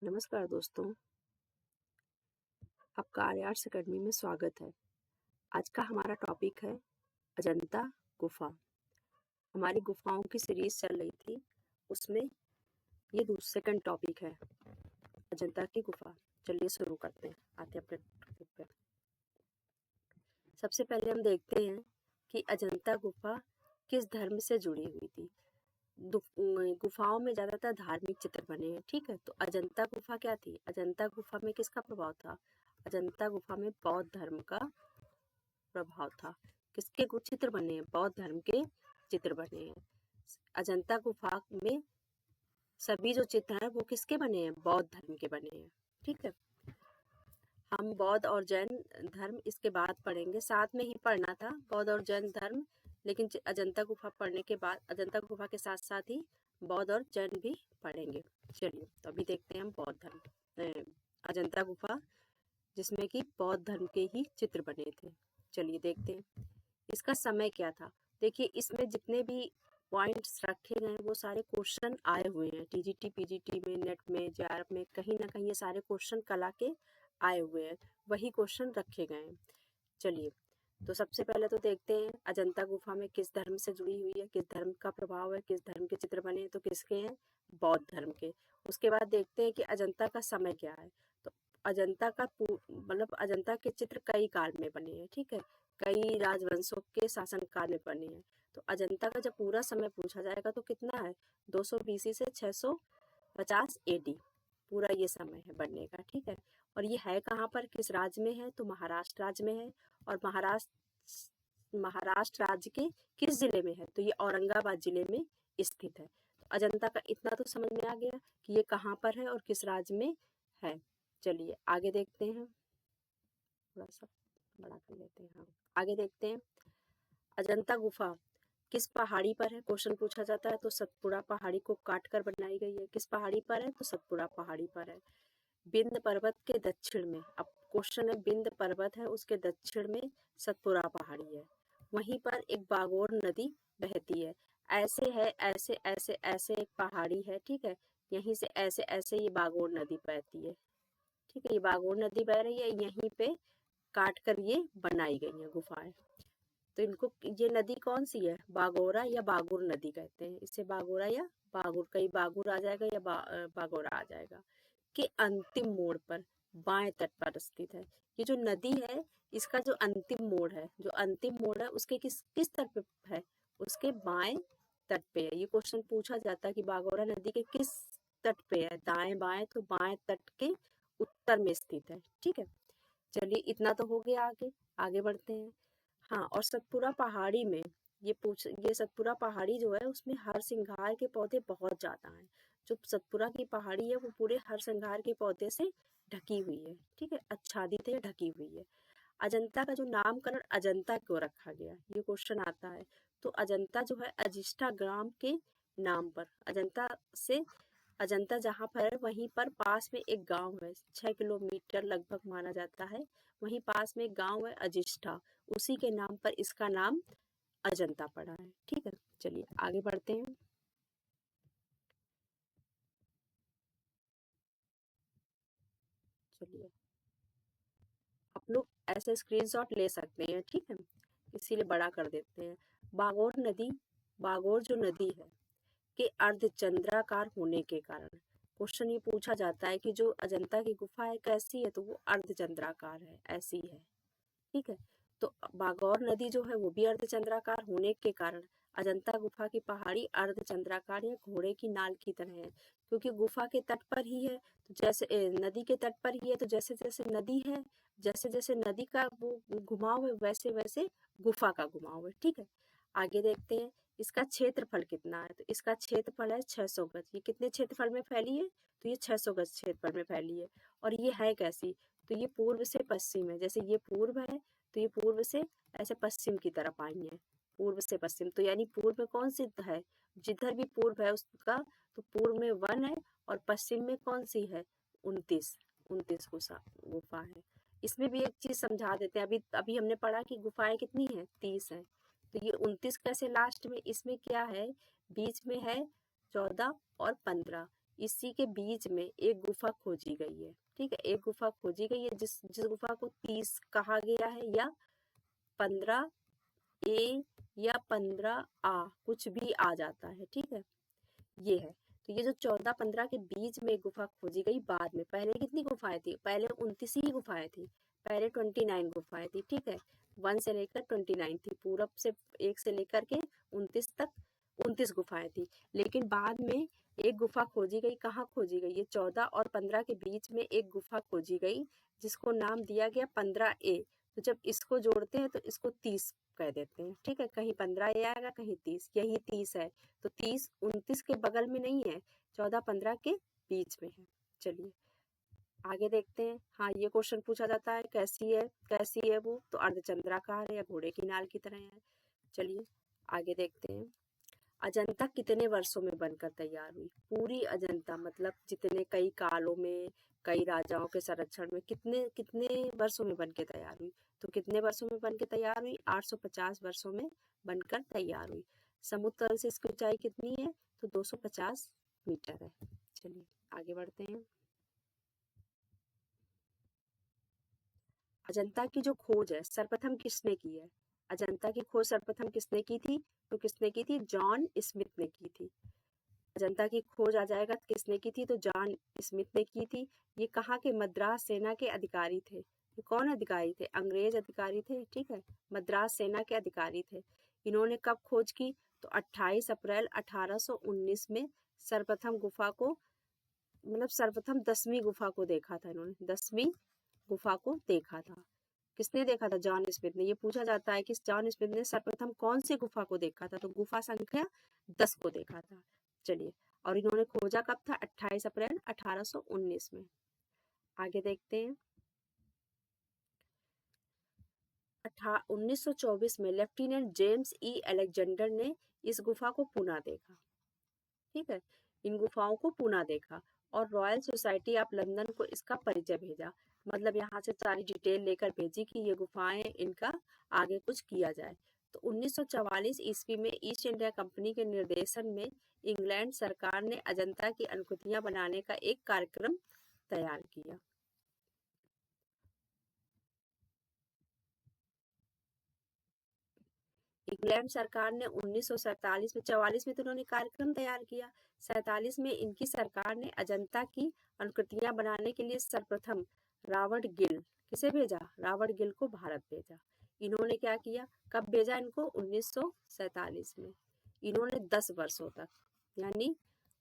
नमस्कार दोस्तों, आपका आर्यास अकेडमी में स्वागत है। आज का हमारा टॉपिक है अजंता गुफा। हमारी गुफाओं की सीरीज चल रही थी, उसमें ये सेकंड टॉपिक है अजंता की गुफा। चलिए शुरू करते हैं, आते हैं अपने टॉपिक पे। सबसे पहले हम देखते हैं कि अजंता गुफा किस धर्म से जुड़ी हुई थी। गुफाओं में ज्यादातर धार्मिक चित्र बने हैं, ठीक है। तो अजंता गुफा क्या थी? अजंता गुफा में किसका प्रभाव था? अजंता गुफा में बौद्ध धर्म का प्रभाव था। किसके कुछ चित्र बने हैं? बौद्ध धर्म के चित्र बने हैं। अजंता गुफा में सभी जो चित्र हैं वो किसके बने हैं? बौद्ध धर्म के बने हैं, ठीक है। हम बौद्ध और जैन धर्म इसके बाद पढ़ेंगे, साथ में ही पढ़ना था बौद्ध और जैन धर्म, लेकिन अजंता गुफा पढ़ने के बाद अजंता गुफा के साथ साथ ही बौद्ध और जैन भी पढ़ेंगे। चलिए तो अभी देखते हैं हम बौद्ध धर्म अजंता गुफा, जिसमें कि बौद्ध धर्म के ही चित्र बने थे। चलिए देखते हैं इसका समय क्या था। देखिए इसमें जितने भी पॉइंट्स रखे गए हैं वो सारे क्वेश्चन आए हुए हैं टीजीटी पीजीटी में, नेट में, जेआरएफ में, कहीं ना कहीं ये सारे क्वेश्चन कला के आए हुए हैं, वही क्वेश्चन रखे गए हैं। चलिए तो सबसे पहले तो देखते हैं अजंता गुफा में किस धर्म से जुड़ी हुई है, किस धर्म का प्रभाव है, किस धर्म के चित्र बने हैं। तो किसके हैं? बौद्ध धर्म के। उसके बाद देखते हैं कि अजंता का समय क्या है। तो अजंता का मतलब अजंता के चित्र कई काल में बने हैं, ठीक है, कई राजवंशों के शासन काल में बने हैं। तो अजंता का जब पूरा समय पूछा जाएगा तो कितना है? 200 बीसी से 650 एडी, पूरा ये समय है बनने का, ठीक है। और ये है कहाँ पर, किस राज्य में है? तो महाराष्ट्र राज्य में है। और महाराष्ट्र राज्य के किस जिले में है? तो ये औरंगाबाद जिले में स्थित है। तो अजंता का इतना तो समझ में आ गया कि ये कहाँ पर है और किस राज्य में है। चलिए आगे देखते हैं, थोड़ा सा बड़ा कर लेते हैं। हाँ, आगे देखते हैं अजंता गुफा किस पहाड़ी पर है? क्वेश्चन पूछा जाता है तो सतपुड़ा पहाड़ी को काट कर बनाई गई है। किस पहाड़ी पर है? तो सतपुड़ा पहाड़ी पर है। विंध्य पर्वत के दक्षिण में, अब क्वेश्चन है विंध्य पर्वत है उसके दक्षिण में सतपुड़ा पहाड़ी है। वहीं पर एक बागोर नदी बहती है। ऐसे है, ऐसे ऐसे ऐसे एक पहाड़ी है, ठीक है, यहीं से ऐसे ऐसे ये बागोर नदी बहती है, ठीक है। ये बागोर नदी बह रही है, यहीं पे काट कर ये बनाई गई है गुफाएं। तो इनको, ये नदी कौन सी है? बागोरा या बागुर नदी कहते हैं इसे, बागोरा या बागुर, कहीं बागुर आ जाएगा या बागोरा आ जाएगा। के अंतिम मोड़ पर बाएं तट पर स्थित है। ये जो नदी है इसका जो अंतिम मोड़ है, जो अंतिम मोड़ है उसके किस किस तट पे है? उसके बाएं तट पे है। ये क्वेश्चन पूछा जाता है कि बागोरा नदी के किस तट पे है, दाएं बाएं, तो बाएं तट के उत्तर में स्थित है, ठीक है। चलिए इतना तो हो गया, आगे आगे बढ़ते हैं। हाँ, और सतपुड़ा पहाड़ी में ये सतपुड़ा पहाड़ी जो है उसमें हरसिंगार के पौधे बहुत ज्यादा हैं। जो सतपुड़ा की पहाड़ी है वो पूरे हरसिंगार के पौधे से ढकी हुई है, ठीक है, आच्छादित है, ढकी हुई है। अजंता का जो नामकरण अजंता क्यों रखा गया, ये क्वेश्चन आता है। तो अजंता जो है अजिष्ठा ग्राम के नाम पर, अजंता जहाँ पर है वहीं पर पास में एक गांव है, 6 किलोमीटर लगभग माना जाता है, वहीं पास में एक गांव है अजिष्ठा, उसी के नाम पर इसका नाम अजंता पड़ा है, ठीक है। चलिए आगे बढ़ते हैं। चलिए आप लोग ऐसे स्क्रीनशॉट ले सकते हैं, ठीक है, इसीलिए बड़ा कर देते हैं। बागोर नदी, बागोर जो नदी है के अर्धचंद्राकार होने के कारण क्वेश्चन ये पूछा जाता है कि जो अजंता की गुफा है कैसी है? तो वो अर्धचंद्राकार है, ऐसी है, ठीक है। तो बागौर नदी जो है वो भी अर्धचंद्राकार होने के कारण अजंता गुफा की पहाड़ी अर्धचंद्राकार या घोड़े की नाल की तरह है, क्योंकि गुफा के तट पर ही है। तो जैसे नदी के तट पर ही है, तो जैसे जैसे नदी है, जैसे जैसे नदी का वो घुमाव है वैसे वैसे गुफा का घुमाव है, ठीक है। आगे देखते हैं इसका क्षेत्रफल कितना है। तो इसका क्षेत्रफल है 600 गज। ये कितने क्षेत्रफल में फैली है? तो ये 600 गज क्षेत्रफल में फैली है। और ये है कैसी? तो ये पूर्व से पश्चिम है, जैसे ये पूर्व है तो ये पूर्व से ऐसे पश्चिम की तरफ आई है, पूर्व से पश्चिम। तो यानी पूर्व में कौन सी है? जिधर भी पूर्व है उसका, तो पूर्व में 1 है और पश्चिम में कौन सी है? 29, 29 गुफा है। इसमें भी एक चीज समझा देते हैं, अभी अभी हमने पढ़ा कि गुफाएं कितनी है? 30 है। तो ये 29 कैसे लास्ट में? इसमें क्या है, बीच में है 14 और 15, इसी के बीच में एक गुफा खोजी गई है, ठीक है, एक गुफा खोजी गई है जिस जिस गुफा को 30 कहा गया है, या 15A या 15A, कुछ भी आ जाता है, ठीक है, ये है। तो ये जो 14-15 के बीच में गुफा खोजी गई बाद में, पहले कितनी गुफाएं थी, पहले 29 ही गुफाएं थी, पहले 29 गुफाएं थी, ठीक है, 1 से लेकर 29 थी, पूरब से 1 से लेकर के 29 तक 29 गुफाएं थी। लेकिन बाद में एक गुफा खोजी गई, कहाँ खोजी गई, ये 14 और 15 के बीच में एक गुफा खोजी गई जिसको नाम दिया गया 15A। तो जब इसको जोड़ते हैं तो इसको 30 कह देते हैं, ठीक है, कहीं 15A आएगा, कहीं 30, यही 30 है। तो 30 29 के बगल में नहीं है, 14-15 के बीच में है। चलिए आगे देखते हैं। हाँ, ये क्वेश्चन पूछा जाता है, कैसी है वो, तो अर्धचंद्राकार है या घोड़े की नाल की तरह है। चलिए आगे देखते हैं। अजंता कितने वर्षों में बनकर तैयार हुई? पूरी अजंता मतलब जितने कई कालों में, कई राजाओं के संरक्षण में कितने कितने वर्षों में बनकर तैयार हुई? तो कितने वर्षों में बनकर तैयार हुई? 850 वर्षों में बनकर तैयार हुई। समुद्र तल से इसकी ऊंचाई कितनी है? तो 250 मीटर है। चलिए आगे बढ़ते हैं। अजंता की जो खोज है सर्वप्रथम किसने की है? अजंता की खोज सर्वप्रथम किसने की थी? तो किसने की थी? जॉन स्मिथ ने की थी। अजंता की खोज आ जाएगा किसने की थी, तो जॉन स्मिथ ने की थी। ये कहाँ के? मद्रास सेना के अधिकारी थे। ये कौन अधिकारी थे? अंग्रेज अधिकारी थे, ठीक है, मद्रास सेना के अधिकारी थे। इन्होंने कब खोज की? तो 28 अप्रैल 1819 में सर्वप्रथम गुफा को, मतलब सर्वप्रथम 10वीं गुफा को देखा था इन्होंने, 10वीं गुफा को देखा था। किसने देखा था? जॉन स्मिथ ने। ये पूछा जाता है कि जॉन स्मिथ ने सर्वप्रथम कौन सी गुफा को देखा था, तो गुफा संख्या 10 को देखा था। चलिए, और इन्होंने खोजा कब था? 28 अप्रैल 1819 में। आगे देखते हैं। 1924 में लेफ्टिनेंट जेम्स ई अलेक्जेंडर ने इस गुफा को पुनः देखा, ठीक है, इन गुफाओं को पुनः देखा और रॉयल सोसाइटी ऑफ लंदन को इसका परिचय भेजा। मतलब यहाँ से सारी डिटेल लेकर भेजी कि ये गुफाएं, इनका आगे कुछ किया जाए। तो 1944 ईस्वी में ईस्ट इंडिया कंपनी के निर्देशन में इंग्लैंड सरकार ने अजंता की अनुकृतियां बनाने का एक कार्यक्रम तैयार किया। इंग्लैंड सरकार ने 1947 में, 44 में तो उन्होंने कार्यक्रम तैयार किया, 47 में इनकी सरकार ने अजंता की अनुकृतियां बनाने के लिए सर्वप्रथम रॉबर्ट गिल, किसे भेजा? रॉबर्ट गिल को भारत भेजा। इन्होंने क्या किया? कब भेजा इनको? 1947 में। इन्होंने 10 वर्षों तक, यानी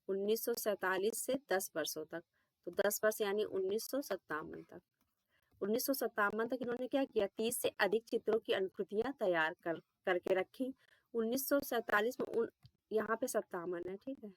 1947 से 10 वर्षों तक, तो 10 वर्ष यानी 1957 तक, 1957 तक इन्होंने क्या किया? 30 से अधिक चित्रों की अनुकृतियां तैयार करके रखी। 1947 में यहाँ पे 57 है, ठीक है,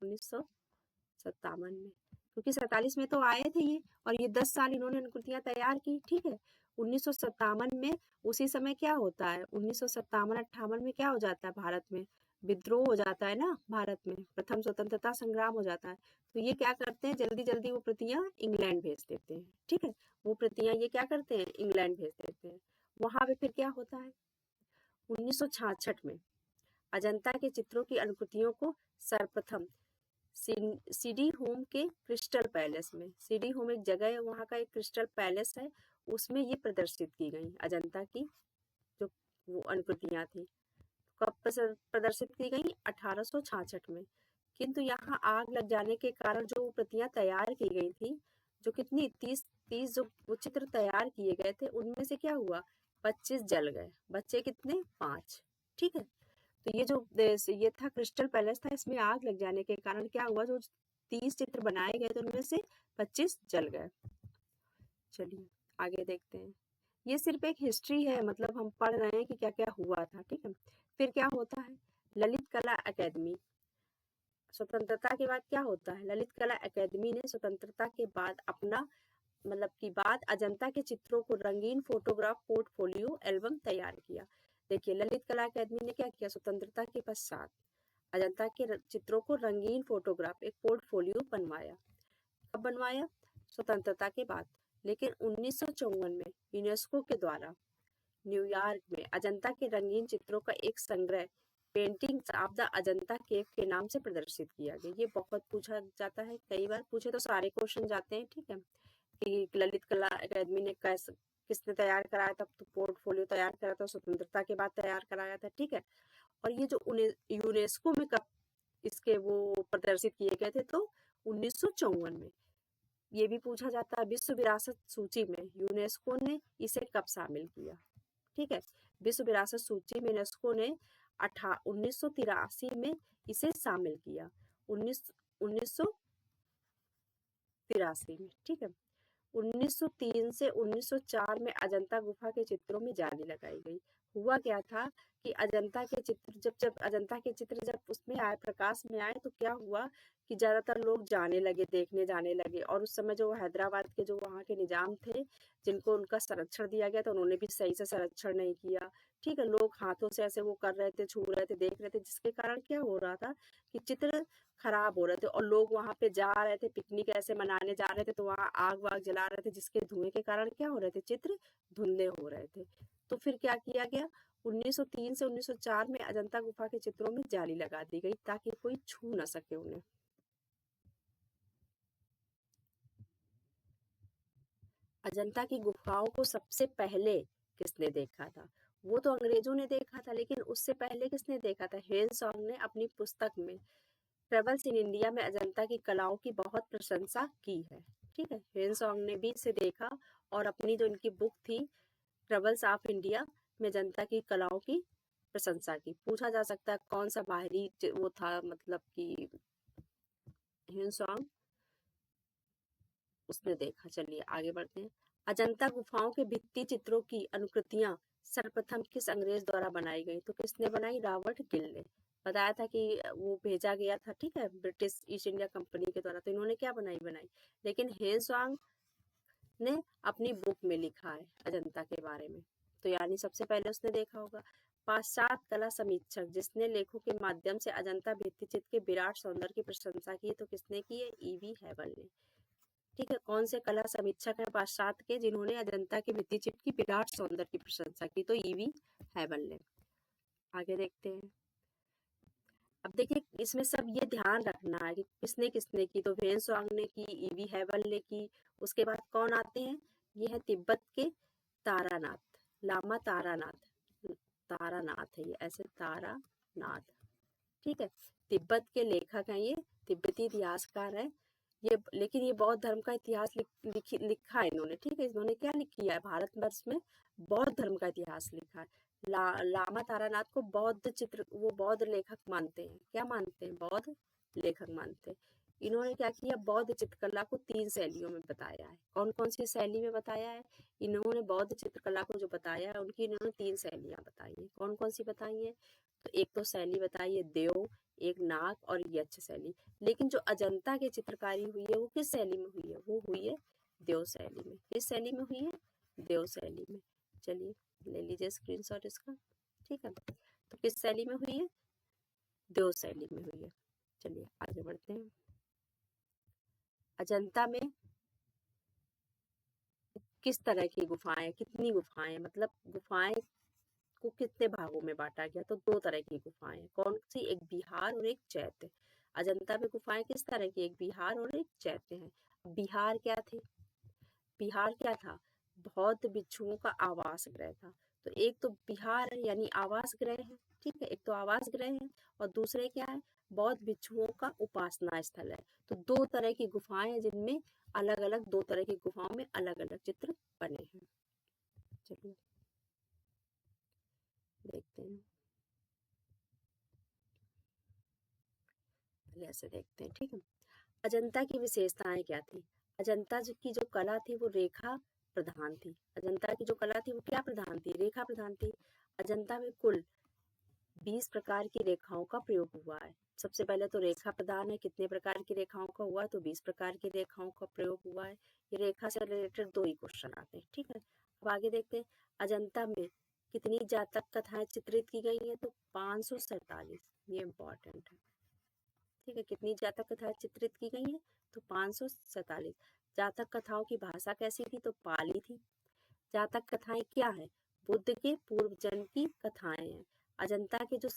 1957 में, क्योंकि 47 में तो आए थे ये, और ये 10 साल इन्होंने अनुकृतियां तैयार की, ठीक है। 1957 में उसी समय क्या होता है? 1957-58 में क्या हो जाता है? भारत में विद्रोह हो जाता है ना, भारत में प्रथम स्वतंत्रता संग्राम हो जाता है। तो ये क्या करते हैं? जल्दी जल्दी वो प्रतियां इंग्लैंड भेज देते हैं, ठीक है, वो प्रतियां ये क्या करते हैं? इंग्लैंड भेज देते हैं। वहां पे फिर क्या होता है? 1966 में अजंता के चित्रों की अनुकृतियों को सर्वप्रथम सीडी होम के क्रिस्टल पैलेस में, सीडी होम एक जगह है, वहाँ का एक क्रिस्टल पैलेस है, उसमें ये प्रदर्शित की गई अजंता की जो वो अनुकृतियां थी। कब प्रदर्शित की गई? 1866 में। किंतु यहाँ आग लग जाने के कारण जो प्रतियां तैयार की गई थी, जो कितनी 30 जो वो चित्र तैयार किए गए थे, उनमें से क्या हुआ? 25 जल गए, बच्चे कितने? 5, ठीक है। तो ये जो ये था क्रिस्टल पैलेस था, इसमें आग लग जाने के कारण क्या हुआ? जो 30 चित्र बनाए गए थे उनमें से 25 जल गए। चलिए आगे देखते हैं। ये सिर्फ एक हिस्ट्री है, मतलब हम पढ़ रहे हैं कि क्या क्या हुआ था, ठीक है। फिर क्या होता है? ललित कला अकेदमी। स्वतंत्रता के बाद क्या होता है? ललित कला अकेदमी ने स्वतंत्रता के बाद अपना, मतलब की बाद अजंता के चित्रों को रंगीन फोटोग्राफ पोर्टफोलियो एल्बम तैयार किया। देखिए ललित कला अकेदमी ने क्या किया? स्वतंत्रता के पश्चात अजंता के चित्रों को रंगीन फोटोग्राफ, एक पोर्टफोलियो बनवाया। कब बनवाया? स्वतंत्रता के बाद। लेकिन 1954 में यूनेस्को के द्वारा न्यूयॉर्क में अजंता के रंगीन चित्रों का एक संग्रह पेंटिंग्स ऑफ द अजंता केव के नाम से प्रदर्शित किया गया। ये बहुत पूछा जाता है, कई बार पूछे तो सारे क्वेश्चन जाते हैं, ठीक है, कि ललित कला अकादमी ने कैसे किसने तैयार कराया था, तो पोर्टफोलियो तैयार करा था, स्वतंत्रता के बाद तैयार कराया था, ठीक है। और ये जो यूनेस्को में कब इसके वो प्रदर्शित किए गए थे, तो 1954 में। ये भी पूछा जाता है विश्व विरासत सूची में यूनेस्को ने इसे कब शामिल किया, ठीक है। विश्व विरासत सूची में यूनेस्को ने 1983 में इसे शामिल किया, 1983 में, ठीक है। 1903 से 1904 में अजंता गुफा के चित्रों में जाली लगाई गई। हुआ क्या था कि अजंता के चित्र जब अजंता के चित्र जब उसमें आए, प्रकाश में आए, तो क्या हुआ कि ज्यादातर लोग जाने लगे, देखने जाने लगे। और उस समय जो हैदराबाद के जो वहाँ के निजाम थे, जिनको उनका संरक्षण दिया गया था, उन्होंने भी सही से संरक्षण नहीं किया, ठीक है। लोग हाथों से ऐसे वो कर रहे थे, छू रहे थे, देख रहे थे, जिसके कारण क्या हो रहा था कि चित्र खराब हो रहे थे। और लोग वहां पे जा रहे थे, पिकनिक ऐसे मनाने जा रहे थे, तो वहां आग वाग जला रहे थे, जिसके धुएं के कारण क्या हो रहे थे, चित्र धुंधले हो रहे थे। तो फिर क्या किया गया, 1903 से 1904 में अजंता गुफा के चित्रों में जाली लगा दी गई ताकि कोई छू न सके उन्हें। अजंता की गुफाओं को सबसे पहले किसने देखा था? वो तो अंग्रेजों ने देखा था, लेकिन उससे पहले किसने देखा था? हेनसॉन्ग ने अपनी पुस्तक में ट्रेवल्स इन इंडिया में अजंता की कलाओं की बहुत प्रशंसा की है, ठीक है। हेनसॉन्ग ने भी इसे देखा और अपनी जो इनकी बुक थी ट्रेवल्स ऑफ इंडिया में अजंता की कलाओं की प्रशंसा की। पूछा जा सकता है कौन सा बाहरी वो था, मतलब कि हेनसॉन्ग उसने देखा। चलिए आगे बढ़ते हैं। अजंता गुफाओं के भित्ति चित्रों की अनुकृतियां सर्वप्रथम किस अंग्रेज द्वारा बनाई गई? तो किसने बनाई? रॉबर्ट गिल ने। बताया था कि वो भेजा गया था, ठीक है, ब्रिटिश ईस्ट इंडिया कंपनी के द्वारा। तो इन्होंने क्या बनाई, लेकिन हेनसॉन्ग ने अपनी बुक में लिखा है अजंता के बारे में, तो यानी सबसे पहले उसने देखा होगा। पाश्चात्य कला समीक्षक जिसने लेखों के माध्यम से अजंता भित्ति चित्र के विराट सौंदर्य की प्रशंसा की, तो किसने की है? ईवी हैवल ने, ठीक है। कौन से कला समीक्षक हैं पाश्चात्य के जिन्होंने अजंता के भित्ति चित्र की विराट सौंदर्य की प्रशंसा की? तो ईवी हैवल ने। आगे देखते हैं। अब देखिए इसमें सब ये ध्यान रखना है कि किसने किसने की। तो हेनसॉन्ग ने की, ईवी हैवल ने की। उसके बाद कौन आते हैं? ये है तिब्बत के तारानाथ, लामा तारानाथ, तारानाथ है ये, ऐसे तारानाथ, ठीक है। तिब्बत के लेखक हैं ये, तिब्बती इतिहासकार है ये। लेकिन ये बौद्ध धर्म का इतिहास लिखा है इन्होंने, ठीक है। इन्होंने क्या किया है? भारतवर्ष में बौद्ध धर्म का इतिहास लिखा है। लामा तारानाथ को बौद्ध चित्र वो बौद्ध लेखक मानते हैं। क्या मानते हैं? बौद्ध लेखक मानते हैं। इन्होंने क्या किया? बौद्ध चित्रकला को 3 शैलियों में बताया है। कौन कौन सी शैली में बताया है? इन्होंने बौद्ध चित्रकला को जो बताया है, उनकी इन्होंने 3 शैलियां बताई है। कौन कौन सी बताई है? तो एक तो शैली बताई है देव, एक नाग और यक्ष शैली। लेकिन जो अजंता की चित्रकारी हुई है वो किस शैली में हुई है? वो हुई है देव शैली में। किस शैली में हुई है? देव शैली में। चलिए ले लीजिए स्क्रीनशॉट इसका, ठीक है। तो किस शैली में हुई है? देव शैली में हुई है। चलिए आगे बढ़ते हैं। अजंता में किस तरह की गुफाएं, कितनी गुफाएं, मतलब गुफाएं को कितने भागों में बांटा गया? तो 2 तरह की गुफाएं। कौन सी? एक बिहार और एक चैत्य। अजंता में गुफाएं किस तरह की? एक बिहार और एक चैत्य है। बिहार क्या थे? बिहार क्या था? बौद्ध भिक्षुओं का आवास गृह था। तो एक तो बिहार है यानी आवास गृह है, ठीक है, एक तो आवास गृह है, और दूसरे क्या है? बौद्ध भिक्षुओं का उपासना स्थल है। तो 2 तरह की गुफाएं हैं जिनमें अलग अलग 2 तरह की गुफाओं में अलग अलग चित्र बने हैं। चलिए देखते हैं, पहले ऐसे देखते हैं, ठीक है। अजंता की विशेषताएं क्या थी? अजंता की जो कला थी वो रेखा प्रधान थी। अजंता की जो कला थी वो क्या प्रधान थी? रेखा प्रधान थी। अजंता में कुल 20 प्रकार की रेखाओं का प्रयोग हुआ है। सबसे पहले तो रेखा प्रधान है, कितने प्रकार की रेखाओं का हुआ? तो 20 प्रकार की रेखाओं का प्रयोग हुआ है। ये रेखा से रिलेटेड 2 ही क्वेश्चन आते हैं, ठीक है। अब आगे देखते हैं। अजंता में कितनी जातक कथाएं चित्रित की गई हैं? तो 547। ये इंपॉर्टेंट है, ठीक है। कितनी जातक कथाएं चित्रित की गई हैं? तो 547। जातक कथाओं की भाषा कैसी थी? तो पाली थी। जातक कथाएं क्या है? बुद्ध के पूर्व जन्म की कथाएं हैं। अजंता के जो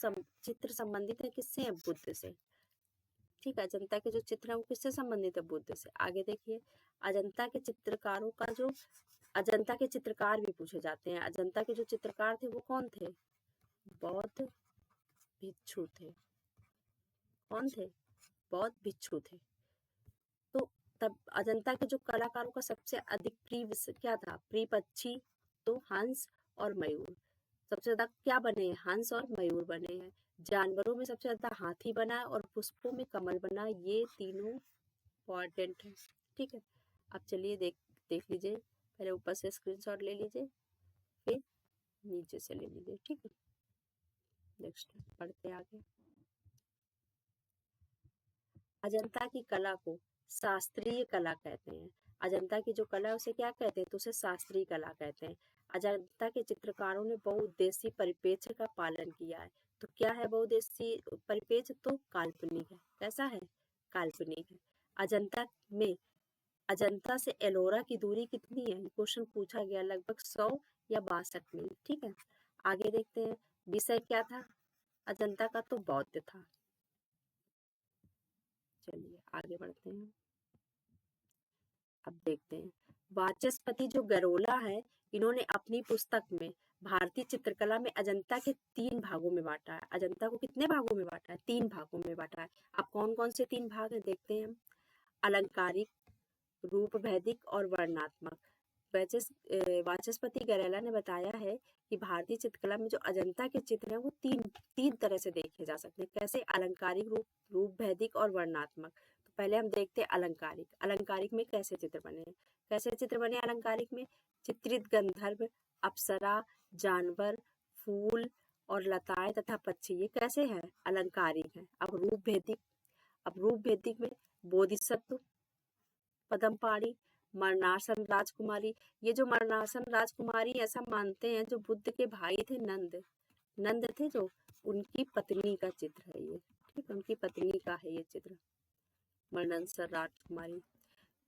चित्र संबंधित है किससे है? बुद्ध से। ठीक है, अजंता के जो चित्र है वो किससे संबंधित है? बुद्ध से। आगे देखिए, अजंता के चित्रकारों का जो अजंता के चित्रकार भी पूछे जाते हैं। अजंता के जो चित्रकार थे वो कौन थे? बौद्ध भिक्षु थे। कौन थे? बौद्ध भिक्षु थे। तो तब अजंता के जो कलाकारों का सबसे अधिक प्रिय क्या था? प्रिय पक्षी तो हंस और मयूर। सबसे ज्यादा क्या बने हैं? हंस और मयूर बने हैं। जानवरों में सबसे ज्यादा हाथी बना है और पुष्पों में कमल बना। ये तीनों इम्पोर्टेंट है। ठीक है, अब चलिए देख लीजिए। पहले ऊपर से स्क्रीनशॉट ले लीजिए, फिर नीचे से ले लीजिए। ठीक है, नेक्स्ट पढ़ते आगे। अजंता की कला को शास्त्रीय कला कहते हैं। अजंता की जो कला है उसे क्या कहते हैं? तो उसे शास्त्रीय कला कहते हैं। अजंता के चित्रकारों ने बहुउद्देशीय परिप्रेक्ष्य का पालन किया है। तो क्या है बहुउद्देशीय परिप्रेक्ष्य? तो काल्पनिक है। कैसा है? काल्पनिक है। अजंता में अजंता से एलोरा की दूरी कितनी है? क्वेश्चन पूछा गया, लगभग 100 या 62 मील। ठीक है, आगे देखते हैं। विषय क्या था अजंता का? तो बौद्ध था। चलिए आगे बढ़ते हैं। अब देखते हैं, वाचस्पति जो गैरोला है, इन्होंने अपनी पुस्तक में भारतीय चित्रकला में अजंता के 3 भागों में बांटा है। अजंता को कितने भागों में बांटा है? 3 भागों में बांटा है। अब कौन कौन से 3 भाग हैं देखते हैं हम। अलंकारिक, रूप भेदिक और वर्णनात्मक। वाचस्पति गैरोला ने बताया है कि भारतीय चित्रकला में जो अजंता के चित्र हैं वो तीन तरह से देखे जा सकते हैं। कैसे? अलंकारिक, रूप भेदिक और वर्णनात्मक। तो पहले हम देखते हैं अलंकारिक। अलंकारिक में कैसे चित्र बने हैं? कैसे चित्र बने अलंकारिक में? चित्रित गंधर्व, अप्सरा, जानवर, फूल और लताएं तथा पक्षी, ये कैसे है? अलंकारिक है। अब रूप भेदिक में बोधिसत्व, पद्मपाणि, मरणासन राजकुमारी। ये जो मरणासन राजकुमारी ऐसा मानते हैं जो बुद्ध के भाई थे, नंद थे जो, उनकी पत्नी का चित्र है ये। ठीक, उनकी पत्नी का है ये चित्र, मरणासन राजकुमारी।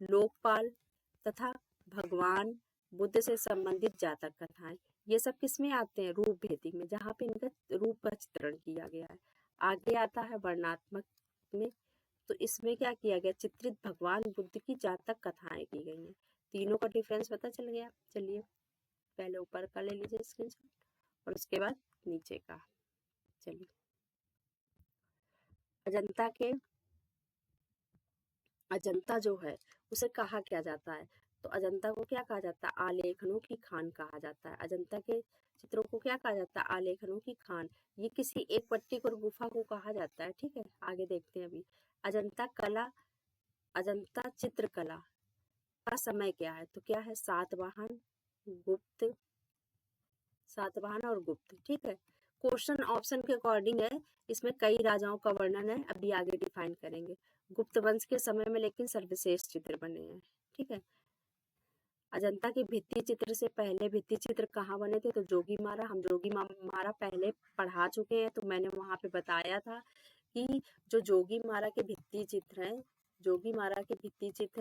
लोकपाल तथा भगवान बुद्ध से संबंधित जातक कथाएं, ये सब किसमें आते हैं? रूप भेदिक में, जहाँ पे इनका रूप का चित्रण किया गया है। आगे आता है वर्णनात्मक में। तो इसमें क्या किया गया? चित्रित भगवान बुद्ध की जातक कथाएं की गई हैं। तीनों का डिफरेंस पता चल गया। चलिए पहले ऊपर का ले लीजिए स्क्रीनशॉट और उसके बाद नीचे का। चलिए, अजंता जो है उसे कहा क्या जाता है? तो अजंता को क्या कहा जाता है? आलेखनों की खान कहा जाता है। अजंता के चित्रों को क्या कहा जाता है? आलेखनों की खान। ये किसी एक पर्टिकुलर गुफा को कहा जाता है। ठीक है, आगे देखते हैं। अभी अजंता चित्रकला का समय क्या है? तो क्या है? सातवाहन और गुप्त। ठीक है, क्वेश्चन ऑप्शन के अकॉर्डिंग है। इसमें कई राजाओं का वर्णन है, अभी आगे डिफाइन करेंगे। गुप्त वंश के समय में लेकिन सर्वश्रेष्ठ चित्र बने हैं। ठीक है, अजंता के भित्ति चित्र से पहले भित्ति चित्र कहाँ बने थे? तो जोगीमारा। हम जोगीमारा पहले पढ़ा चुके हैं, तो मैंने वहां पे बताया था कि जो जोगीमारा के भित्ति चित्र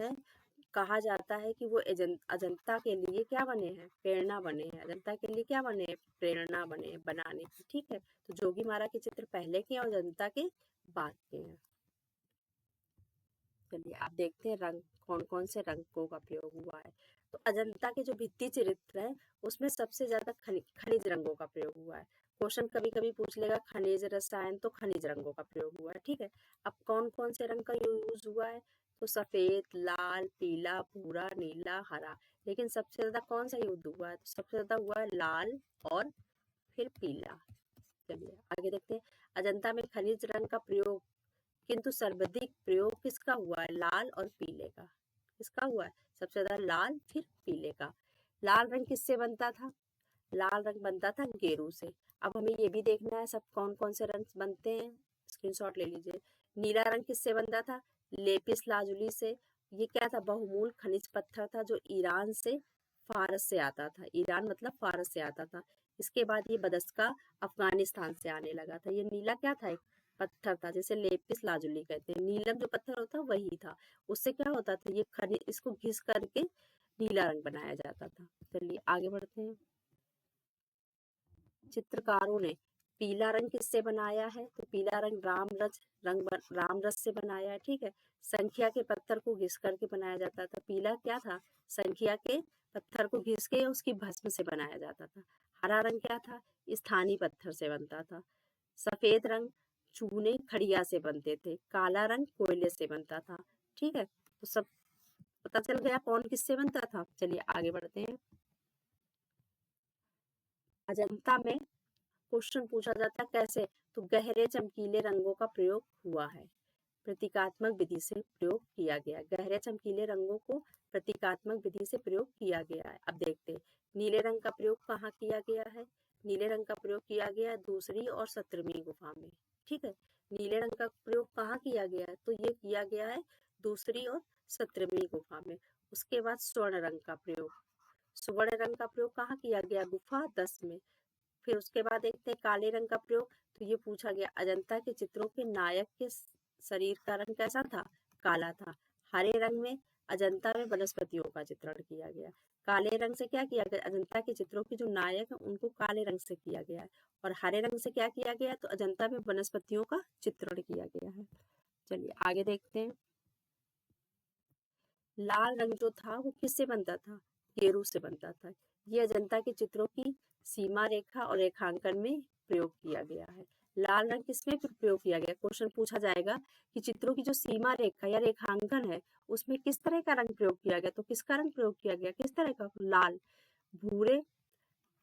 हैं, कहा जाता है कि वो अजंता के लिए क्या बने हैं? प्रेरणा बने हैं। अजंता के लिए क्या बने हैं? प्रेरणा बने हैं बनाने की। ठीक है, तो जोगीमारा के चित्र पहले के और अजंता के बाद के हैं। चलिए आप देखते हैं रंग, कौन कौन से रंगों का प्रयोग हुआ है। तो अजंता के जो भित्ति चित्र है उसमें सबसे ज्यादा खनिज रंगों का प्रयोग हुआ है। क्वेश्चन कभी कभी पूछ लेगा खनिज रसायन, तो खनिज रंगों का प्रयोग हुआ है। ठीक है, अब कौन कौन से रंग का यूज हुआ है? तो सफेद, लाल, पीला, भूरा, नीला, हरा। लेकिन सबसे ज्यादा कौन सा यूज हुआ है? तो सबसे ज्यादा हुआ है लाल और फिर पीला। चलिए आगे देखते हैं। अजंता में खनिज रंग का प्रयोग, किंतु सर्वाधिक प्रयोग किसका हुआ है? लाल और पीले का। किसका हुआ है? सबसे ज्यादा लाल फिर पीले का। लाल रंग किससे बनता था? लाल रंग बनता था गेरू से। अब हमें ये भी देखना है सब कौन कौन से रंग बनते हैं, स्क्रीनशॉट ले लीजिए। नीला रंग किससे बनता था? लेपिस लाजुली से। ये क्या था? बहुमूल खनिज पत्थर था जो ईरान से फारस से आता था। ईरान मतलब फारस से आता था। इसके बाद ये बदस्का अफगानिस्तान से आने लगा था। ये नीला क्या था? एक पत्थर था, जैसे लेपिस लाजुली कहते हैं। नीलम जो पत्थर होता वही था। उससे क्या होता था? ये खनिज, इसको घिस करके नीला रंग बनाया जाता था। चलिए आगे बढ़ते हैं। चित्रकारों ने पीला रंग किससे बनाया है? तो पीला रंग राम रस से बनाया है, ठीक है। संख्या के पत्थर को घिस करके बनाया जाता था। पीला क्या था? संख्या के पत्थर को घिस के उसकी भस्म से बनाया जाता था। हरा रंग क्या था? स्थानीय पत्थर से बनता था। सफेद रंग चूने खड़िया से बनते थे। काला रंग कोयले से बनता था, ठीक है। तो सब पता चल गया कौन किससे बनता था। चलिए आगे बढ़ते हैं। अजंता में क्वेश्चन पूछा जाता है कैसे? तो गहरे चमकीले रंगों का प्रयोग हुआ है। प्रतीकात्मक विधि से प्रयोग किया गया। गहरे चमकीले रंगों को प्रतीकात्मक विधि से प्रयोग किया गया है। अब देखते हैं नीले रंग का प्रयोग कहाँ किया गया है। नीले रंग का प्रयोग किया गया है दूसरी और 17वीं गुफा में, ठीक है। नीले रंग का प्रयोग कहाँ किया गया है? तो ये किया गया है दूसरी और 17वीं गुफा में। उसके बाद स्वर्ण रंग का प्रयोग, स्वर्ण रंग का प्रयोग कहाँ किया गया? गुफा 10 में। फिर उसके बाद देखते हैं काले रंग का प्रयोग। तो ये पूछा गया अजंता के चित्रों के नायक के शरीर का रंग कैसा था? काला था। हरे रंग में अजंता में वनस्पतियों का चित्रण किया गया। काले रंग से क्या किया गया? अजंता के चित्रों के जो नायक हैं उनको काले रंग से किया गया है। और हरे रंग से क्या किया गया? तो अजंता में वनस्पतियों का चित्रण किया गया है। चलिए आगे देखते हैं। लाल रंग जो था वो किससे बनता था? गेरू से बनता था। ये अजंता के चित्रों की सीमा रेखा और रेखांकन में प्रयोग किया गया है। लाल रंग किसमें प्रयोग किया गया? क्वेश्चन पूछा जाएगा कि चित्रों की जो सीमा रेखा या रेखांकन है उसमें किस तरह का रंग प्रयोग किया गया। तो किसका रंग प्रयोग किया गया? किस तरह का? लाल। भूरे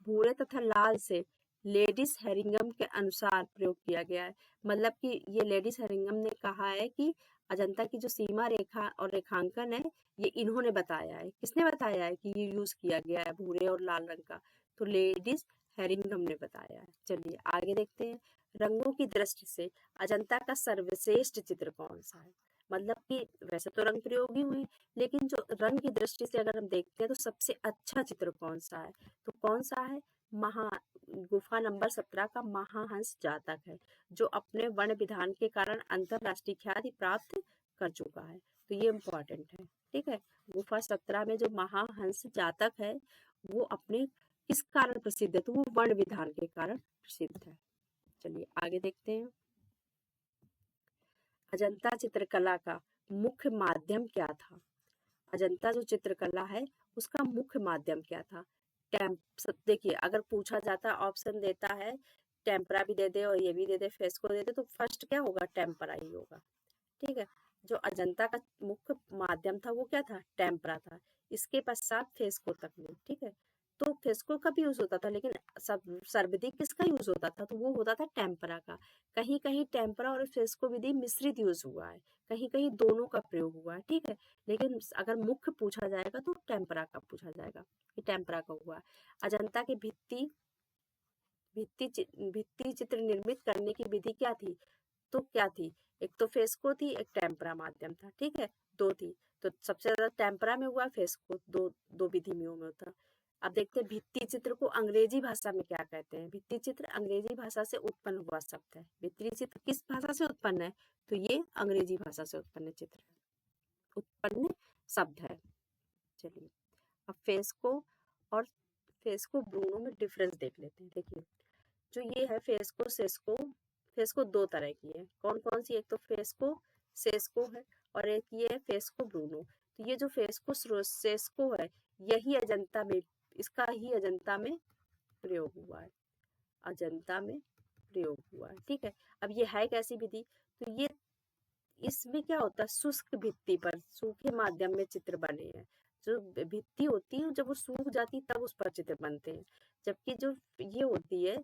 भूरे तथा लाल से लेडीज हेरिंगम के अनुसार प्रयोग किया गया है। मतलब कि ये लेडीज हेरिंगम ने कहा है कि अजंता की जो सीमा रेखा और रेखांकन है ये इन्होंने बताया है। किसने बताया है कि ये यूज किया गया है भूरे और लाल रंग का? तो लेडीज हेरिंगम ने बताया है। चलिए आगे देखते हैं। रंगों की दृष्टि से अजंता का सर्वश्रेष्ठ चित्र कौन सा है? मतलब कि वैसे तो रंग प्रयोग ही हुए लेकिन जो रंग की दृष्टि से अगर हम देखते हैं तो सबसे अच्छा चित्र कौन सा है? तो कौन सा है? महा गुफा नंबर 17 का महाहंस जातक है, जो अपने वर्ण विधान के कारण अंतरराष्ट्रीय ख्याति प्राप्त कर चुका है। तो ये इम्पोर्टेंट है, ठीक है। गुफा 17 में जो महाहंस जातक है वो अपने किस कारण प्रसिद्ध है? तो वो वर्ण विधान के कारण प्रसिद्ध है। चलिए आगे देखते हैं। अजंता चित्रकला का मुख्य माध्यम क्या था? अजंता जो चित्रकला है उसका मुख्य माध्यम क्या था? देखिए अगर पूछा जाता ऑप्शन देता है टेम्परा भी दे दे और ये भी दे दे फेस्को दे दे तो फर्स्ट क्या होगा? टेम्परा ही होगा, ठीक है। जो अजंता का मुख्य माध्यम था वो क्या था? टेम्परा था। इसके पश्चात फेस्को तक में, ठीक है। तो फेस्को का भी यूज होता था लेकिन सर्वाधिक किसका यूज होता था? तो वो होता था टेम्परा का। कहीं कहीं टेम्परा और फेस्को विधि मिश्रित यूज हुआ है, कहीं कहीं दोनों का प्रयोग हुआ है, ठीक है। लेकिन अगर मुख्य पूछा जाएगा तो टेम्परा का पूछा जाएगा कि टेम्परा का हुआ है। अजंता की भित्ति चित्र निर्मित करने की विधि क्या थी? तो क्या थी? एक तो फेस्को थी, एक टेम्परा माध्यम था, ठीक है। दो थी तो सबसे ज्यादा टेम्परा में हुआ, फेस्को दो दो विधियों में होता। अब देखते हैं भित्ति चित्र को अंग्रेजी भाषा में क्या कहते हैं। भित्ति चित्र अंग्रेजी भाषा से उत्पन्न हुआ शब्द है। भित्ति चित्र किस भाषा से उत्पन्न है? तो ये अंग्रेजी भाषा से उत्पन्न चित्र है, उत्पन्न शब्द है। चलिए अब फेस्को ब्रूनो में डिफरेंस देख लेते हैं। देखिए जो ये है फेस्को दो तरह की है। कौन कौन सी? एक तो फेस्को सेस्को है और एक ये है फेस्को ब्रूनो। तो ये जो फेस्को सेस्को है यही अजंता में, इसका ही अजंता में प्रयोग हुआ है, अजंता में प्रयोग हुआ है, ठीक है। अब ये है कैसी विधि? तो ये इसमें क्या होता है? शुष्क भित्ति पर सूखे माध्यम में चित्र बने हैं। जो भित्ति होती है जब वो सूख जाती है तब उस पर चित्र बनते हैं। जबकि जो ये होती है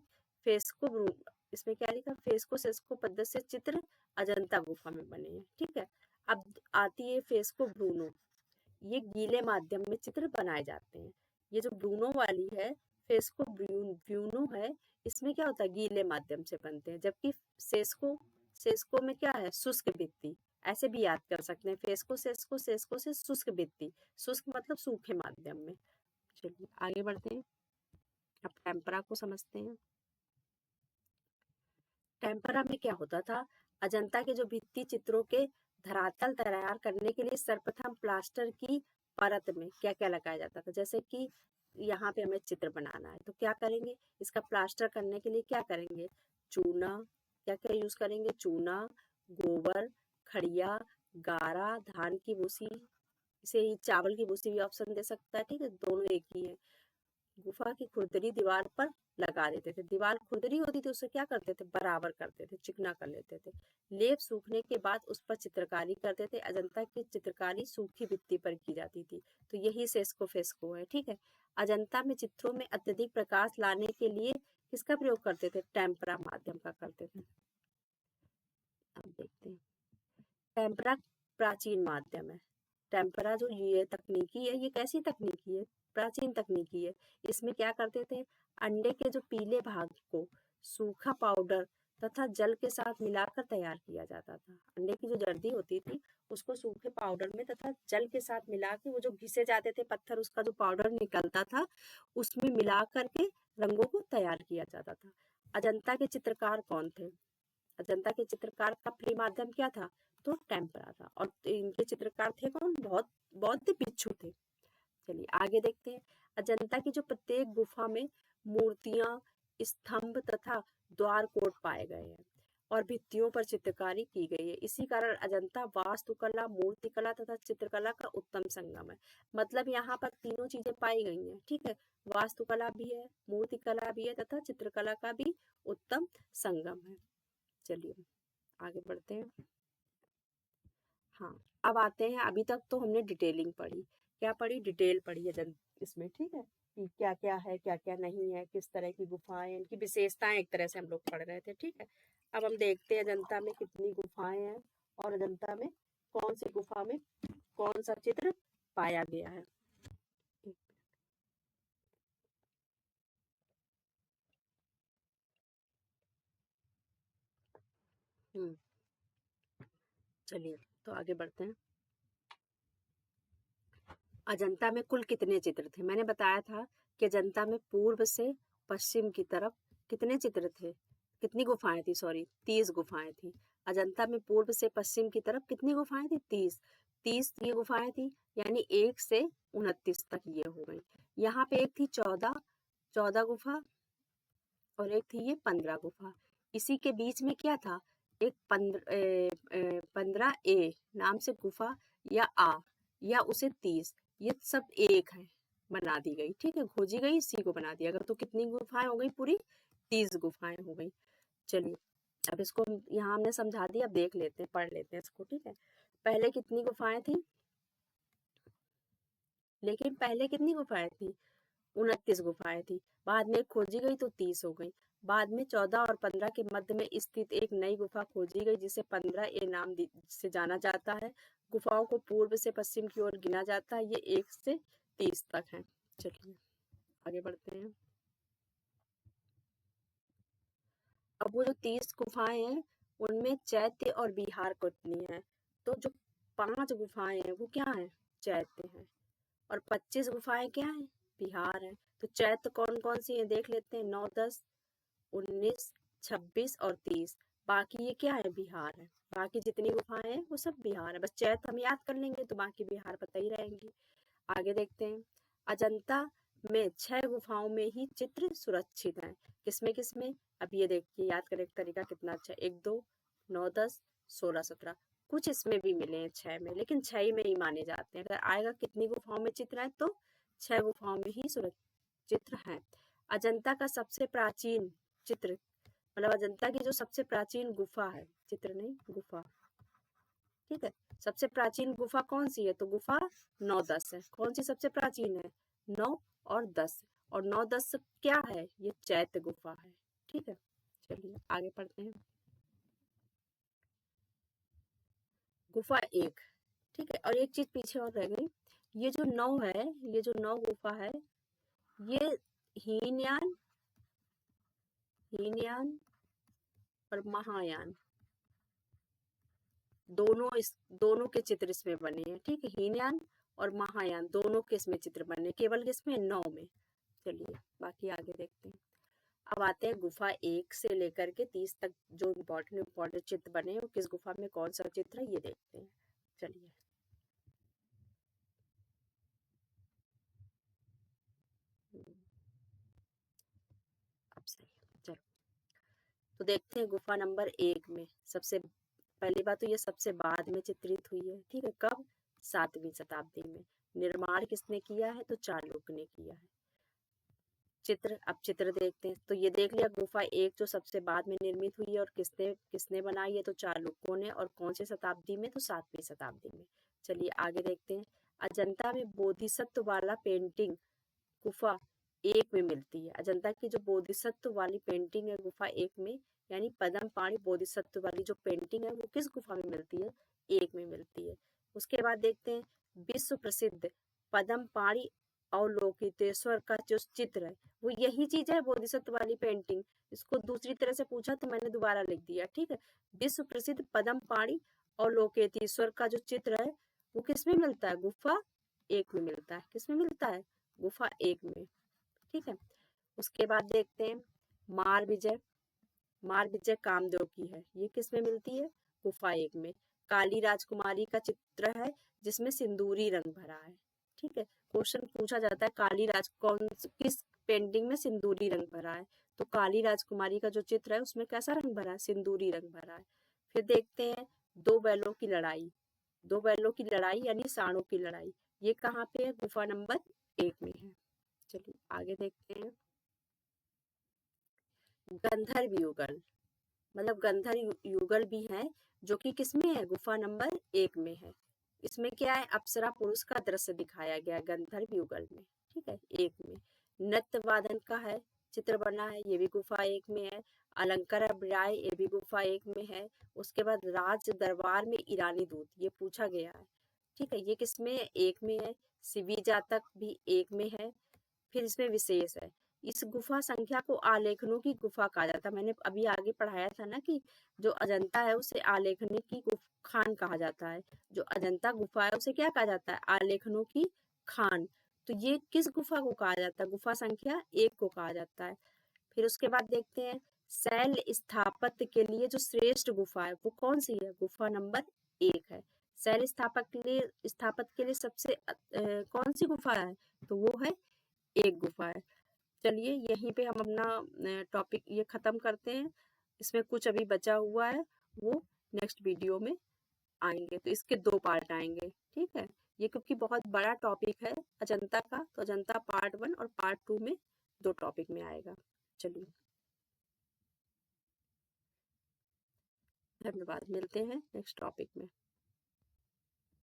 फेस्को इसमें क्या लिखा? फेस्को सेस्को पद्धति से चित्र अजंता गुफा में बने हैं, ठीक है। अब आती है फेस्को ब्रूनो। ये गीले माध्यम में चित्र बनाए जाते हैं। ये जो ब्रूनो वाली है फेस्को ब्रूनो है, इसमें क्या होता है? गीले माध्यम से बनते हैं। जबकि सेस्को सेस्को में क्या है? शुष्क भित्ति। ऐसे भी याद कर सकते हैं फेस्को सेस्को से शुष्क भित्ति, शुष्क मतलब सूखे माध्यम में। चलिए आगे बढ़ते हैं। अब टेम्परा को समझते हैं। टेम्परा में क्या होता था? अजंता के जो भित्ति चित्रों के धरातल तैयार करने के लिए सर्वप्रथम प्लास्टर की परत में क्या क्या लगाया जाता था? जैसे कि यहाँ पे हमें चित्र बनाना है तो क्या करेंगे? इसका प्लास्टर करने के लिए क्या करेंगे? चूना, क्या क्या यूज करेंगे, चूना, गोबर, खड़िया, गारा, धान की भूसी, इसे ही चावल की भूसी भी ऑप्शन दे सकता है, ठीक है, दोनों एक ही है। गुफा की खुरदरी दीवार पर लगा देते थे, दीवार खुरदरी होती थी उसे क्या करते थे, बराबर करते थे, चिकना कर लेते थे। लेप सूखने के बाद उस पर चित्रकारी करते थे, अजंता की चित्रकारी सूखी भित्ति पर की जाती थी, तो यही सेस्को फेस्को है, ठीक है। अजंता में चित्रों में अत्यधिक प्रकाश लाने के लिए किसका प्रयोग करते थे, टेम्परा माध्यम का करते थे। अब देखते हैं, टेम्परा प्राचीन माध्यम है। टेम्परा जो ये तकनीकी है, ये कैसी तकनीकी है, प्राचीन तकनीकी है। इसमें क्या करते थे, अंडे के जो पीले भाग को सूखा पाउडर तथा जल के साथ मिलाकर तैयार किया जाता था। अंडे की जो जर्दी होती थी उसको सूखे पाउडर में तथा जल के साथ मिला के, वो जो घिसे जाते थे पत्थर, उसका जो पाउडर निकलता था उसमें मिला करके रंगों को तैयार किया जाता था। अजंता के चित्रकार कौन थे, अजंता के चित्रकार का प्रिय माध्यम क्या था, तो टेम्परा था, और इनके चित्रकार थे कौन, बौद्ध भिक्षु थे। चलिए आगे देखते हैं, अजंता की जो प्रत्येक गुफा में मूर्तियां, स्तंभ तथा द्वार कोट पाए गए हैं और भित्तियों पर चित्रकारी की गई है। इसी कारण अजंता वास्तुकला, मूर्तिकला तथा चित्रकला का उत्तम संगम है। मतलब यहाँ पर तीनों चीजें पाई गई हैं, ठीक है, वास्तुकला भी है, मूर्तिकला भी है तथा चित्रकला का भी उत्तम संगम है। चलिए आगे बढ़ते हैं। हाँ, अब आते हैं, अभी तक तो हमने डिटेलिंग पढ़ी, क्या पढ़ी, डिटेल पढ़ी है इसमें, ठीक है, कि क्या क्या है, क्या क्या नहीं है, किस तरह की गुफाएं, इनकी विशेषताएं एक तरह से हम लोग पढ़ रहे थे, ठीक है। अब हम देखते हैं अजंता में कितनी गुफाएं हैं और अजंता में कौन सी गुफा में कौन सा चित्र पाया गया है। चलिए तो आगे बढ़ते हैं। अजंता में कुल कितने चित्र थे, मैंने बताया था कि अजंता में पूर्व से पश्चिम की तरफ कितने चित्र थे, कितनी गुफाएं थी, सॉरी 30 गुफाएं थी। अजंता में पूर्व से पश्चिम की तरफ कितनी गुफाएं थी, 30 30 ये गुफाएं थी, यानी 1 से 29 तक ये हो गई। यहाँ पे एक थी 14 गुफा और एक थी ये 15 गुफा। इसी के बीच में क्या था, एक 15A नाम से गुफा, या उसे 30, ये सब एक है, बना दी गई, ठीक है, खोजी गई, इसी को बना दिया गया। तो कितनी गुफाएं हो गई, पूरी 30 गुफाएं हो गई। चलिए अब इसको यहाँ हमने समझा दिया, अब देख लेते हैं, पढ़ लेते हैं इसको, ठीक है। पहले कितनी गुफाएं थी, लेकिन पहले कितनी गुफाएं थी, 29 गुफाएं थी, बाद में खोजी गई तो 30 हो गई। बाद में 14 और 15 के मध्य में स्थित एक नई गुफा खोजी गई जिसे 15A नाम से जाना जाता है। गुफाओं को पूर्व से पश्चिम की ओर गिना जाता है, ये 1 से 30 तक है। चलिए आगे बढ़ते हैं। अब वो जो 30 गुफाएं हैं उनमें चैत्य और बिहार कितनी है, तो जो 5 गुफाएं हैं वो क्या है, चैत्य है, और 25 गुफाएं क्या है, बिहार है। तो चैत्य कौन कौन सी है देख लेते हैं, 9, 10, 19, 26 और 30। बाकी ये क्या है, बिहार है। बाकी जितनी गुफाएं हैं वो सब बिहार है, बस चैत्य हम याद कर लेंगे तो बाकी बिहार पता ही रहेंगी। आगे देखते हैं, अजंता में 6 गुफाओं में ही चित्र सुरक्षित हैं। किसमें किसमें, अब ये देखिए, याद करने का तरीका कितना अच्छा, 1, 2, 9, 10, 16, 17, कुछ इसमें भी मिले हैं 6 में, लेकिन 6 में ही माने जाते हैं। अगर आएगा कितनी गुफाओं में चित्र है, तो 6 गुफाओं में ही सुरक्षित चित्र हैं। अजंता का सबसे प्राचीन चित्र, मतलब अजंता की जो सबसे प्राचीन गुफा है, चित्र नहीं गुफा, ठीक है, सबसे प्राचीन गुफा कौन सी है, तो गुफा 9, 10 है। कौन सी सबसे प्राचीन है, 9 और 10, और 9, 10 क्या है, ये चैत्य गुफा है, ठीक है। चलिए आगे पढ़ते हैं। गुफा 1, ठीक है, और एक चीज पीछे और रह गई, ये जो 9 है, ये जो 9 गुफा है, ये हीनयान हीनयान और महायान दोनों के चित्र इसमें बने हैं, ठीक है, हीनयान और महायान दोनों के इसमें चित्र बने, केवल किसमें, 9 में। चलिए बाकी आगे देखते हैं। अब आते हैं गुफा 1 से लेकर के 30 तक जो इम्पोर्टेंट चित्र बने हैं, वो किस गुफा में कौन सा चित्र है ये देखते हैं। चलिए अब सही, चलो तो देखते हैं गुफा नंबर 1 में सबसे पहली बात तो ये सबसे बाद में चित्रित हुई है, ठीक है। कब? 7वीं शताब्दी में। निर्माण किसने किया है? तो चालुक्य ने किया है। अब चित्र देखते हैं। तो ये देख लिया गुफा 1 जो सबसे बाद में निर्मित हुई है और किसने किसने बनाई है? तो चालुक्यों ने। और कौन सी शताब्दी में? तो 7वीं शताब्दी में। चलिए आगे देखते हैं। अजंता में बोधिसत्व वाला पेंटिंग गुफा 1 में मिलती है। अजंता की जो बोधिसत्व वाली पेंटिंग है गुफा 1 में, यानी पद्मपाणि बोधिसत्व वाली जो पेंटिंग है वो किस गुफा में मिलती है? 1 में मिलती है। उसके बाद देखते हैं विश्व प्रसिद्ध पद्मपाणि अवलोकितेश्वर का जो चित्र है वो यही चीज है, बोधिसत्व वाली पेंटिंग। इसको दूसरी तरह से पूछा तो मैंने दोबारा लिख दिया, ठीक है। विश्व प्रसिद्ध पद्मपाणि अवलोकितेश्वर का जो चित्र है वो किसमें मिलता है? गुफा 1 में मिलता है। किसमें मिलता है? गुफा 1 में, ठीक है। उसके बाद देखते हैं मार विजय कामदेव की है। ये किसमें मिलती है? गुफा 1 में। काली राजकुमारी का चित्र है जिसमें सिंदूरी रंग भरा है, ठीक है। क्वेश्चन पूछा जाता है काली किस पेंटिंग में सिंदूरी रंग भरा है? तो काली राजकुमारी का जो चित्र है उसमें कैसा रंग भरा है? सिंदूरी रंग भरा है। फिर देखते हैं दो बैलों की लड़ाई यानी सांडों की लड़ाई। ये कहाँ पे है? गुफा नंबर 1 में है। चलिए आगे देखते हैं। गंधर्व युगल, मतलब गंधर्व युगल भी है जो कि किसमें है? गुफा नंबर 1 में है। इसमें क्या है? अप्सरा पुरुष का दृश्य दिखाया गया है गंधर्व युगल में, ठीक है, 1 में। नृत्य वादन का है, चित्र बना है, ये भी गुफा 1 में है। अलंकार अभिराय, ये भी गुफा 1 में है। उसके बाद राज दरबार में ईरानी दूत, ये पूछा गया है, ठीक है, ये किसमें है? 1 में है। शिवी जातक भी 1 में है। फिर इसमें विशेष है, इस गुफा संख्या को आलेखनों की गुफा कहा जाता है। मैंने अभी आगे पढ़ाया था ना कि जो अजंता है उसे आलेखनी की खान कहा जाता है। जो अजंता गुफा है उसे क्या कहा जाता है? आलेखनों की खान। तो ये किस गुफा को कहा जाता है? गुफा संख्या 1 को कहा जाता है। फिर उसके बाद देखते हैं शैल स्थापत्य के लिए जो श्रेष्ठ गुफा है वो कौन सी है? गुफा नंबर 1 है। शैल स्थापत्य के लिए सबसे कौन सी गुफा है? तो वो है 1 गुफा है। चलिए यहीं पे हम अपना टॉपिक ये खत्म करते हैं। इसमें कुछ अभी बचा हुआ है वो नेक्स्ट वीडियो में आएंगे, तो इसके 2 पार्ट आएंगे, ठीक है। ये क्योंकि बहुत बड़ा टॉपिक है अजंता का, तो अजंता पार्ट 1 और पार्ट 2 में 2 टॉपिक में आएगा। चलिए धन्यवाद, मिलते हैं नेक्स्ट टॉपिक में।